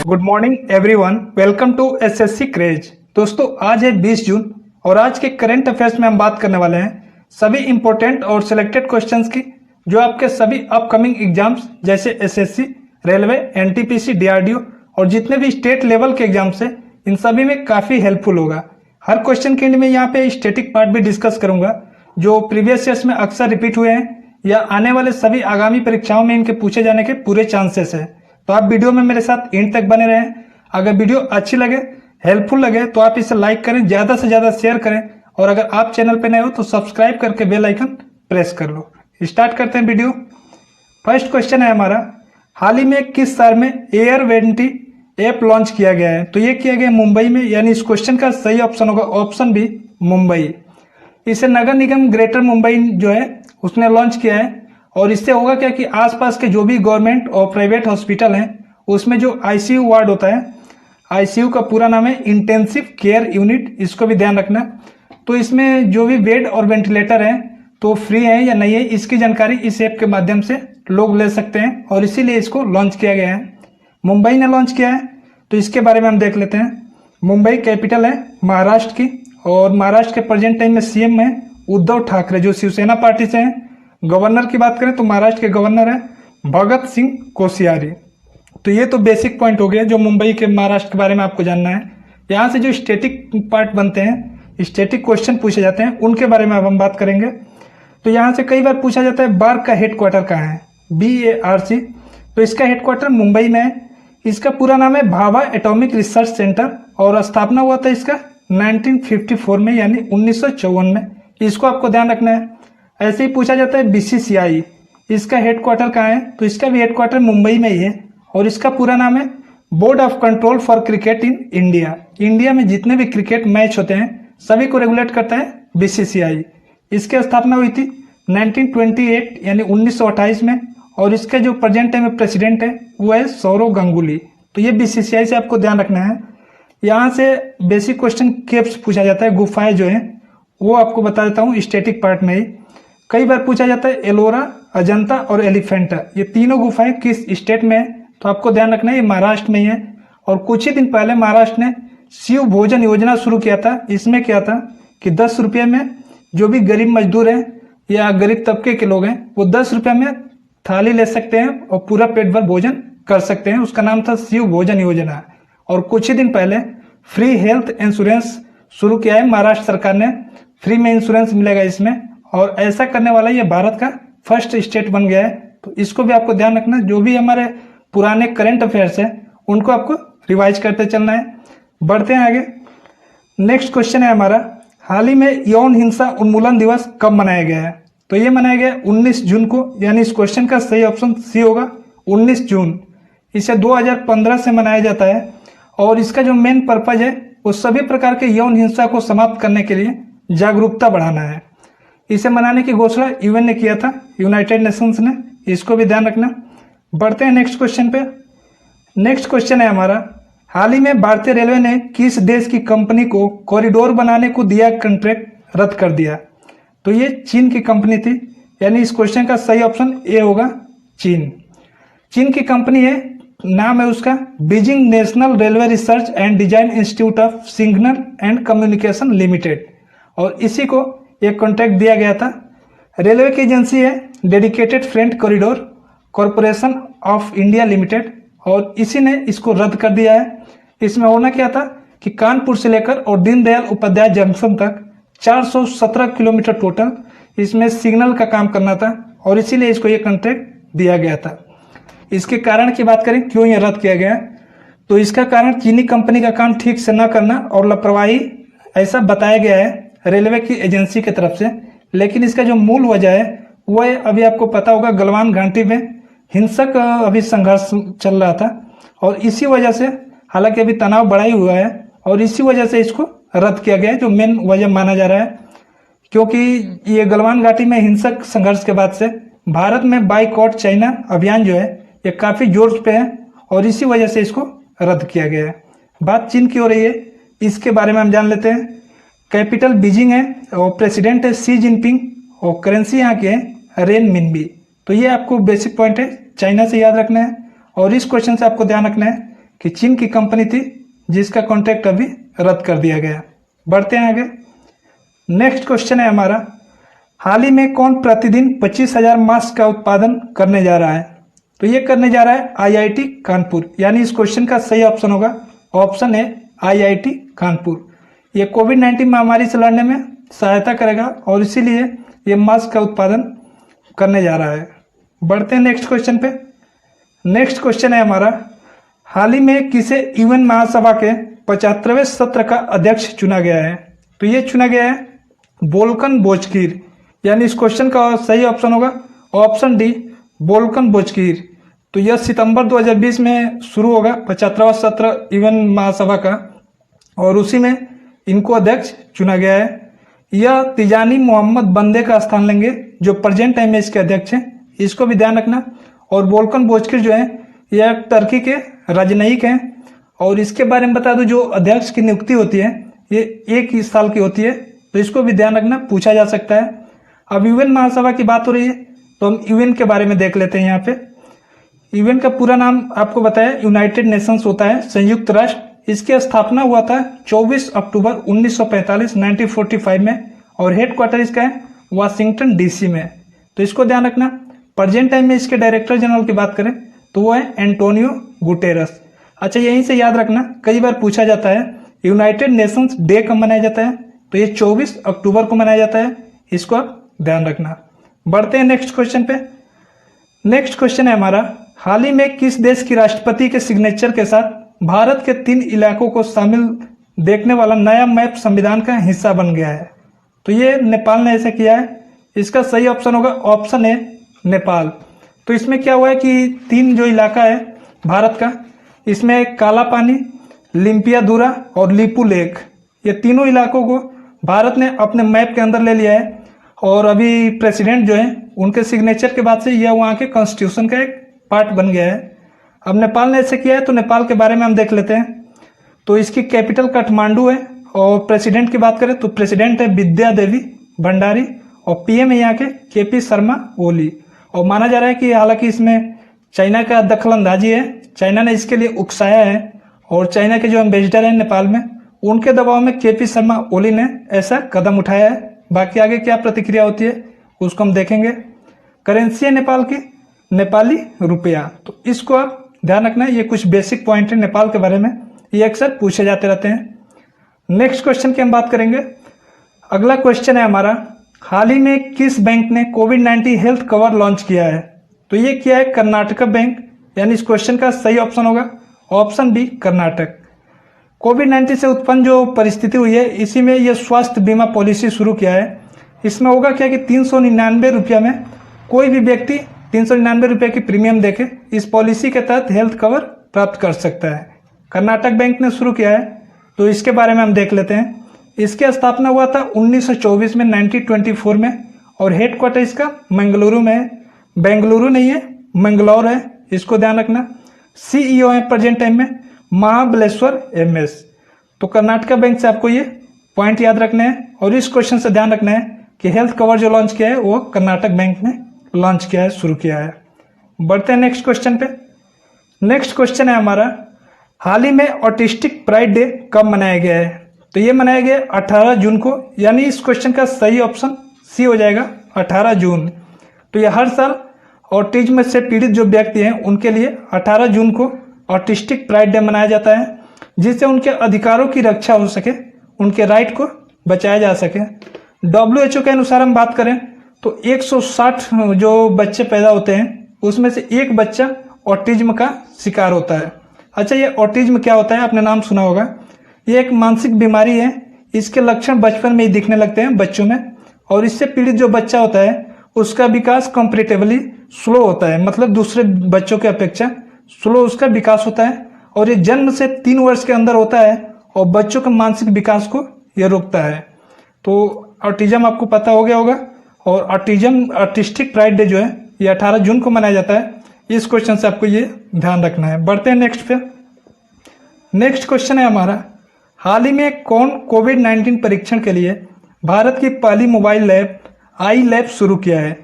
Good morning everyone, welcome to SSC Craze. दोस्तों, आज है 20 जून और आज के करंट अफेयर्स में हम बात करने वाले हैं सभी इंपॉर्टेंट और सिलेक्टेड क्वेश्चंस की, जो आपके सभी अपकमिंग एग्जाम्स जैसे एसएससी, रेलवे, एनटीपीसी, डीआरडीओ और जितने भी स्टेट लेवल के एग्जाम्स हैं, इन सभी में काफी हेल्पफुल होगा। हर क्वेश्चन के एंड में यहाँ पे स्टैटिक पार्ट भी डिस्कस करूंगा, जो प्रीवियस ईयर्स में अक्सर रिपीट हुए हैं या आने वाले सभी आगामी परीक्षाओं में इनके पूछे जाने के पूरे चांसेस है। तो आप वीडियो में मेरे साथ एंड तक बने रहें। अगर वीडियो अच्छी लगे, हेल्पफुल लगे, तो आप इसे लाइक करें, ज्यादा से ज्यादा शेयर करें और अगर आप चैनल पे नए हो तो सब्सक्राइब करके बेल आइकन प्रेस कर लो। स्टार्ट करते हैं वीडियो। फर्स्ट क्वेश्चन है हमारा, हाल ही में किस शहर में एयर20 ऐप लॉन्च किया गया है? तो ये किया गया मुंबई में, यानी इस क्वेश्चन का सही ऑप्शन होगा ऑप्शन बी, मुंबई। इसे नगर निगम ग्रेटर मुंबई जो है उसने लॉन्च किया है और इससे होगा क्या कि आसपास के जो भी गवर्नमेंट और प्राइवेट हॉस्पिटल हैं उसमें जो आईसीयू वार्ड होता है, आईसीयू का पूरा नाम है इंटेंसिव केयर यूनिट, इसको भी ध्यान रखना। तो इसमें जो भी बेड और वेंटिलेटर हैं तो फ्री है या नहीं है, इसकी जानकारी इस ऐप के माध्यम से लोग ले सकते हैं और इसीलिए इसको लॉन्च किया गया है। मुंबई ने लॉन्च किया है, तो इसके बारे में हम देख लेते हैं। मुंबई कैपिटल है महाराष्ट्र की और महाराष्ट्र के प्रेजेंट टाइम में सीएम है उद्धव ठाकरे, जो शिवसेना पार्टी से हैं। गवर्नर की बात करें तो महाराष्ट्र के गवर्नर है भगत सिंह कोश्यारी। तो ये तो बेसिक पॉइंट हो गया जो मुंबई के महाराष्ट्र के बारे में आपको जानना है। यहाँ से जो स्टैटिक पार्ट बनते हैं, स्टैटिक क्वेश्चन पूछे जाते हैं, उनके बारे में अब हम बात करेंगे। तो यहाँ से कई बार पूछा जाता है बार्क का हेडक्वार्टर कहाँ है, BARC। तो इसका हेडक्वार्टर मुंबई में है। इसका पूरा नाम है भाभा एटॉमिक रिसर्च सेंटर और स्थापना हुआ था इसका 1954 में, यानी 1954 में। इसको आपको ध्यान रखना है। ऐसे ही पूछा जाता है BCCI, इसका हेडक्वार्टर कहाँ है? तो इसका भी हेडक्वार्टर मुंबई में ही है और इसका पूरा नाम है board of control for cricket in India. India में जितने भी क्रिकेट मैच होते हैं सभी को रेगुलेट करता है BCCI। इसकी स्थापना हुई थी 1928 यानी 1928 में और इसका जो प्रेजेंट टाइम में प्रेसिडेंट है वो है सौरव गांगुली। तो ये BCCI से आपको ध्यान रखना है। यहाँ से बेसिक क्वेश्चन केव्स पूछा जाता है, गुफाएं जो है वो आपको बता देता हूँ स्टैटिक पार्ट में ही। कई बार पूछा जाता है एलोरा, अजंता और एलिफेंटा, ये तीनों गुफाएं किस स्टेट में है? तो आपको ध्यान रखना है ये महाराष्ट्र में ही है। और कुछ ही दिन पहले महाराष्ट्र ने शिव भोजन योजना शुरू किया था। इसमें क्या था कि 10 रुपये में जो भी गरीब मजदूर हैं या गरीब तबके के लोग हैं वो 10 रुपये में थाली ले सकते हैं और पूरा पेट भर भोजन कर सकते हैं। उसका नाम था शिव भोजन योजना। और कुछ ही दिन पहले फ्री हेल्थ इंश्योरेंस शुरू किया है महाराष्ट्र सरकार ने, फ्री में इंश्योरेंस मिलेगा इसमें, और ऐसा करने वाला ये भारत का फर्स्ट स्टेट बन गया है। तो इसको भी आपको ध्यान रखना। जो भी हमारे पुराने करंट अफेयर्स हैं उनको आपको रिवाइज करते चलना है। बढ़ते हैं आगे। नेक्स्ट क्वेश्चन है हमारा, हाल ही में यौन हिंसा उन्मूलन दिवस कब मनाया गया है? तो ये मनाया गया 19 जून को, यानी इस क्वेश्चन का सही ऑप्शन सी होगा 19 जून। इसे 2015 से मनाया जाता है और इसका जो मेन पर्पज है वो सभी प्रकार के यौन हिंसा को समाप्त करने के लिए जागरूकता बढ़ाना है। इसे मनाने की घोषणा यूएन ने किया था, यूनाइटेड नेशंस ने। इसको भी ध्यान रखना। बढ़ते हैं नेक्स्ट क्वेश्चन पे। नेक्स्ट क्वेश्चन है हमारा, हाल ही में भारतीय रेलवे ने किस देश की कंपनी को कॉरिडोर बनाने को दिया कॉन्ट्रैक्ट रद्द कर दिया? तो ये चीन की कंपनी थी, यानी इस क्वेश्चन का सही ऑप्शन ए होगा चीन। चीन की कंपनी है, नाम है उसका Beijing national railway research and design institute of signal and communication limited, और इसी को एक कॉन्ट्रैक्ट दिया गया था। रेलवे की एजेंसी है dedicated freight corridor corporation of India limited और इसी ने इसको रद्द कर दिया है। इसमें होना क्या था कि कानपुर से लेकर और दीनदयाल उपाध्याय जंक्शन तक 417 किलोमीटर टोटल इसमें सिग्नल का काम करना था और इसीलिए इसको ये कॉन्ट्रैक्ट दिया गया था। इसके कारण की बात करें क्यों ये रद्द किया गया, तो इसका कारण चीनी कंपनी का काम ठीक से न करना और लापरवाही, ऐसा बताया गया है रेलवे की एजेंसी की तरफ से। लेकिन इसका जो मूल वजह है वो है, अभी आपको पता होगा गलवान घाटी में हिंसक अभी संघर्ष चल रहा था और इसी वजह से, हालांकि अभी तनाव बढ़ा ही हुआ है और इसी वजह से इसको रद्द किया गया है, जो मेन वजह माना जा रहा है। क्योंकि ये गलवान घाटी में हिंसक संघर्ष के बाद से भारत में बाइकॉट चाइना अभियान जो है ये काफी जोर पे है और इसी वजह से इसको रद्द किया गया है। बात चीन की हो रही है, इसके बारे में हम जान लेते हैं। कैपिटल बीजिंग है और प्रेसिडेंट है सी जिनपिंग और करेंसी यहाँ की है रेनमिनबी। तो ये आपको बेसिक पॉइंट है, चाइना से याद रखना है। और इस क्वेश्चन से आपको ध्यान रखना है कि चीन की कंपनी थी जिसका कॉन्ट्रैक्ट अभी रद्द कर दिया गया। बढ़ते हैं आगे। नेक्स्ट क्वेश्चन है हमारा, हाल ही में कौन प्रतिदिन 25,000 मास्क का उत्पादन करने जा रहा है? तो ये करने जा रहा है आईआईटी कानपुर, यानी इस क्वेश्चन का सही ऑप्शन होगा ऑप्शन है आईआईटी कानपुर। ये कोविड-19 महामारी से लड़ने में सहायता करेगा और इसीलिए ये मास्क का उत्पादन करने जा रहा है। बढ़ते हैं नेक्स्ट क्वेश्चन पे। नेक्स्ट क्वेश्चन है हमारा, हाल ही में किसे यूएन महासभा के 75वें सत्र का अध्यक्ष चुना गया है? तो ये चुना गया है वोल्कन बोजकीर, यानी इस क्वेश्चन का सही ऑप्शन होगा ऑप्शन डी वोल्कन बोजकीर। तो यह सितंबर 2020 में शुरू होगा 75वां सत्र यूएन महासभा का, और उसी में इनको अध्यक्ष चुना गया है। यह तिजानी मोहम्मद बंदे का स्थान लेंगे जो प्रेजेंट टाइम में इसके अध्यक्ष हैं, इसको भी ध्यान रखना। और वोल्कन बोजकीर जो है यह टर्की के राजनयिक हैं। और इसके बारे में बता दूं, जो अध्यक्ष की नियुक्ति होती है ये 1 साल की होती है, तो इसको भी ध्यान रखना, पूछा जा सकता है। अब यूएन महासभा की बात हो रही है तो हम यूएन के बारे में देख लेते हैं। यहाँ पे यूएन का पूरा नाम आपको बताया यूनाइटेड नेशंस होता है, संयुक्त राष्ट्र। इसकी स्थापना हुआ था 24 अक्टूबर 1945 1945 में, और हेडक्वार्टर इसका है वाशिंगटन डीसी में। तो इसको ध्यान रखना। प्रेजेंट टाइम में इसके डायरेक्टर जनरल की बात करें तो वो है एंटोनियो गुटेरस। अच्छा, यहीं से याद रखना, कई बार पूछा जाता है यूनाइटेड नेशंस डे कब मनाया जाता है? तो ये 24 अक्टूबर को मनाया जाता है, इसको आप ध्यान रखना। बढ़ते हैं नेक्स्ट क्वेश्चन पे। नेक्स्ट क्वेश्चन है हमारा, हाल ही में किस देश की राष्ट्रपति के सिग्नेचर के साथ भारत के 3 इलाकों को शामिल देखने वाला नया मैप संविधान का हिस्सा बन गया है? तो ये नेपाल ने ऐसा किया है। इसका सही ऑप्शन होगा ऑप्शन ए नेपाल। तो इसमें क्या हुआ है कि 3 जो इलाका है भारत का, इसमें काला पानी, लिम्पियाधुरा और लिपू लेक, ये तीनों इलाकों को भारत ने अपने मैप के अंदर ले लिया है। और अभी प्रेसिडेंट जो है उनके सिग्नेचर के बाद से यह वहाँ के कॉन्स्टिट्यूशन का एक पार्ट बन गया है। अब नेपाल ने ऐसे किया है तो नेपाल के बारे में हम देख लेते हैं। तो इसकी कैपिटल काठमांडू है, और प्रेसिडेंट की बात करें तो प्रेसिडेंट है विद्या देवी भंडारी, और पीएम है यहाँ के केपी शर्मा ओली। और माना जा रहा है कि हालांकि इसमें चाइना का दखल अंदाजी है, चाइना ने इसके लिए उकसाया है, और चाइना के जो एम्बेसडर हैं नेपाल में उनके दबाव में केपी शर्मा ओली ने ऐसा कदम उठाया है। बाकी आगे क्या प्रतिक्रिया होती है उसको हम देखेंगे। करेंसी है नेपाल की नेपाली रुपया, तो इसको आप ध्यान रखना। ये कुछ बेसिक पॉइंट है नेपाल के बारे में, ये अक्सर पूछे जाते रहते हैं। नेक्स्ट क्वेश्चन की हम बात करेंगे। अगला क्वेश्चन है हमारा, हाल ही में किस बैंक ने कोविड-19 हेल्थ कवर लॉन्च किया है? तो ये किया है कर्नाटका बैंक, यानी इस क्वेश्चन का सही ऑप्शन होगा ऑप्शन बी कर्नाटक। कोविड-19 से उत्पन्न जो परिस्थिति हुई है, इसी में ये स्वास्थ्य बीमा पॉलिसी शुरू किया है। इसमें होगा क्या कि 399 रुपया में कोई भी व्यक्ति 399 रुपये की प्रीमियम देके इस पॉलिसी के तहत हेल्थ कवर प्राप्त कर सकता है। कर्नाटक बैंक ने शुरू किया है, तो इसके बारे में हम देख लेते हैं। इसकी स्थापना हुआ था 1924 में 1924 में, और हेडक्वार्टर इसका मंगलुरु में है। बेंगलुरु नहीं है, मंगलौर है, इसको ध्यान रखना। सीईओ है प्रेजेंट टाइम में महाबलेश्वर एमएस। तो कर्नाटका बैंक से आपको ये पॉइंट याद रखने हैं, और इस क्वेश्चन से ध्यान रखना है कि हेल्थ कवर जो लॉन्च किया है वो कर्नाटक बैंक ने लॉन्च किया है, शुरू किया है। बढ़ते हैं नेक्स्ट क्वेश्चन पे। नेक्स्ट क्वेश्चन है हमारा, हाल ही में ऑटिस्टिक प्राइड डे कब मनाया गया है? तो ये मनाया गया 18 जून को, यानी इस क्वेश्चन का सही ऑप्शन सी हो जाएगा 18 जून। तो ये हर साल ऑटिज्म से पीड़ित जो व्यक्ति हैं उनके लिए 18 जून को ऑटिस्टिक प्राइड डे मनाया जाता है, जिससे उनके अधिकारों की रक्षा हो सके, उनके राइट को बचाया जा सके। WHO के अनुसार हम बात करें तो 160 जो बच्चे पैदा होते हैं उसमें से एक बच्चा ऑटिज्म का शिकार होता है। अच्छा, ये ऑटिज्म क्या होता है? आपने नाम सुना होगा। ये एक मानसिक बीमारी है। इसके लक्षण बचपन में ही दिखने लगते हैं बच्चों में, और इससे पीड़ित जो बच्चा होता है उसका विकास कंपैरेटिवली स्लो होता है, मतलब दूसरे बच्चों की अपेक्षा स्लो उसका विकास होता है, और ये जन्म से 3 वर्ष के अंदर होता है, और बच्चों के मानसिक विकास को ये रोकता है। तो ऑटिज्म आपको पता हो गया होगा, और ऑटिस्टिक प्राइड डे जो है ये 18 जून को मनाया जाता है। इस क्वेश्चन से आपको ये ध्यान रखना है। बढ़ते हैं नेक्स्ट पे। नेक्स्ट क्वेश्चन है हमारा, हाल ही में कौन कोविड-19 परीक्षण के लिए भारत की पहली मोबाइल लैब आई लैब शुरू किया है?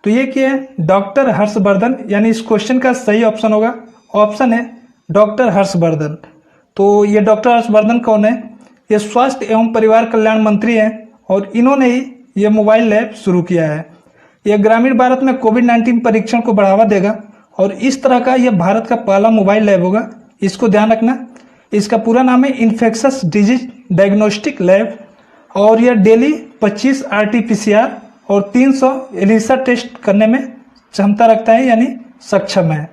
तो ये क्या है? डॉक्टर हर्षवर्धन, यानी इस क्वेश्चन का सही ऑप्शन होगा ऑप्शन है डॉक्टर हर्षवर्धन। तो ये डॉक्टर हर्षवर्धन कौन है? ये स्वास्थ्य एवं परिवार कल्याण मंत्री हैं और इन्होंने ही ये मोबाइल लैब शुरू किया है। यह ग्रामीण भारत में कोविड-19 परीक्षण को बढ़ावा देगा और इस तरह का यह भारत का पहला मोबाइल लैब होगा। इसको ध्यान रखना। इसका पूरा नाम है इन्फेक्शस डिजीज डायग्नोस्टिक लैब और यह डेली 25 RT-PCR और 300 एलिसा टेस्ट करने में क्षमता रखता है, यानी सक्षम है।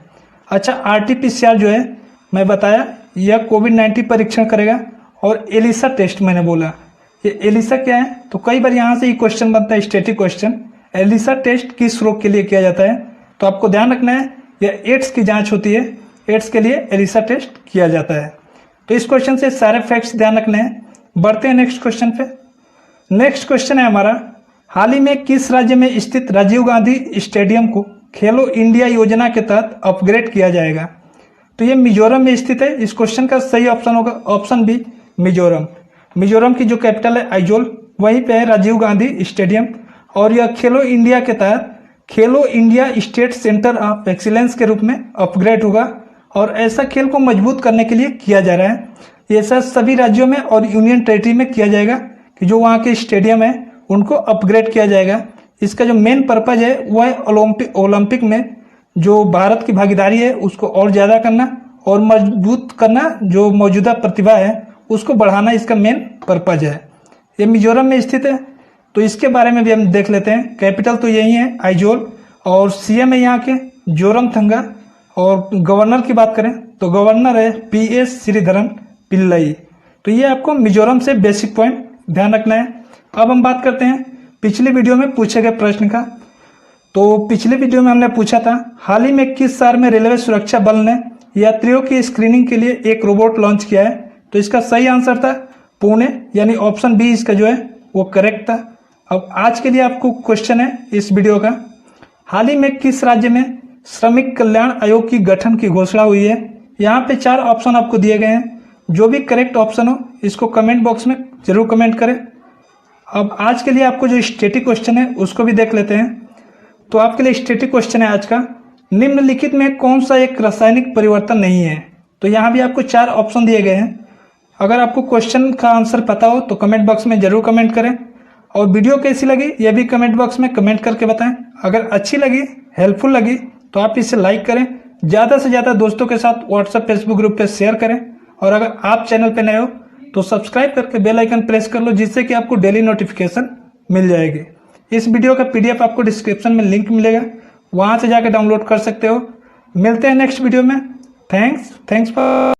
अच्छा, RT-PCR जो है मैं बताया यह कोविड-19 परीक्षण करेगा और एलिसा टेस्ट मैंने बोला, ये एलिसा क्या है? तो कई बार यहाँ से ये क्वेश्चन बनता है स्टैटिक क्वेश्चन, एलिसा टेस्ट किस रोग के लिए किया जाता है? तो आपको ध्यान रखना है यह एड्स की जांच होती है, एड्स के लिए एलिसा टेस्ट किया जाता है। तो इस क्वेश्चन से सारे फैक्ट्स ध्यान रखने हैं। बढ़ते हैं नेक्स्ट क्वेश्चन पे। नेक्स्ट क्वेश्चन है हमारा, हाल ही में किस राज्य में स्थित राजीव गांधी स्टेडियम को खेलो इंडिया योजना के तहत अपग्रेड किया जाएगा? तो ये मिजोरम में स्थित है। इस क्वेश्चन का सही ऑप्शन होगा ऑप्शन बी मिजोरम। मिजोरम की जो कैपिटल है आइजोल, वहीं पे है राजीव गांधी स्टेडियम और यह खेलो इंडिया के तहत खेलो India state centre of excellence के रूप में अपग्रेड होगा और ऐसा खेल को मजबूत करने के लिए किया जा रहा है। ये सब सभी राज्यों में और यूनियन टेरिटरी में किया जाएगा कि जो वहाँ के स्टेडियम है उनको अपग्रेड किया जाएगा। इसका जो मेन पर्पज है वह है ओलंपिक में जो भारत की भागीदारी है उसको और ज़्यादा करना और मजबूत करना, जो मौजूदा प्रतिभा है उसको बढ़ाना इसका मेन पर्पज है। ये मिजोरम में स्थित है, तो इसके बारे में भी हम देख लेते हैं। कैपिटल तो यही है आइजोल और सीएम है यहाँ के जोरमथंगा और गवर्नर की बात करें तो गवर्नर है PS श्रीधरन पिल्लई। तो ये आपको मिजोरम से बेसिक पॉइंट ध्यान रखना है। अब हम बात करते हैं पिछली वीडियो में पूछे गए प्रश्न का। तो पिछले वीडियो में हमने पूछा था हाल ही में किस शहर में रेलवे सुरक्षा बल ने यात्रियों की स्क्रीनिंग के लिए एक रोबोट लॉन्च किया है? तो इसका सही आंसर था पुणे, यानी ऑप्शन बी इसका जो है वो करेक्ट था। अब आज के लिए आपको क्वेश्चन है इस वीडियो का, हाल ही में किस राज्य में श्रमिक कल्याण आयोग की गठन की घोषणा हुई है? यहाँ पे 4 ऑप्शन आपको दिए गए हैं, जो भी करेक्ट ऑप्शन हो इसको कमेंट बॉक्स में जरूर कमेंट करें। अब आज के लिए आपको जो स्टैटिक क्वेश्चन है उसको भी देख लेते हैं। तो आपके लिए स्टैटिक क्वेश्चन है आज का, निम्नलिखित में कौन सा एक रासायनिक परिवर्तन नहीं है? तो यहाँ भी आपको 4 ऑप्शन दिए गए हैं। अगर आपको क्वेश्चन का आंसर पता हो तो कमेंट बॉक्स में जरूर कमेंट करें और वीडियो कैसी लगी यह भी कमेंट बॉक्स में कमेंट करके बताएं। अगर अच्छी लगी, हेल्पफुल लगी तो आप इसे लाइक करें, ज़्यादा से ज़्यादा दोस्तों के साथ व्हाट्सएप फेसबुक ग्रुप पे शेयर करें और अगर आप चैनल पे नए हो तो सब्सक्राइब करके बेल आइकन प्रेस कर लो, जिससे कि आपको डेली नोटिफिकेशन मिल जाएगी। इस वीडियो का PDF आपको डिस्क्रिप्शन में लिंक मिलेगा, वहाँ से जाकर डाउनलोड कर सकते हो। मिलते हैं नेक्स्ट वीडियो में। Thanks for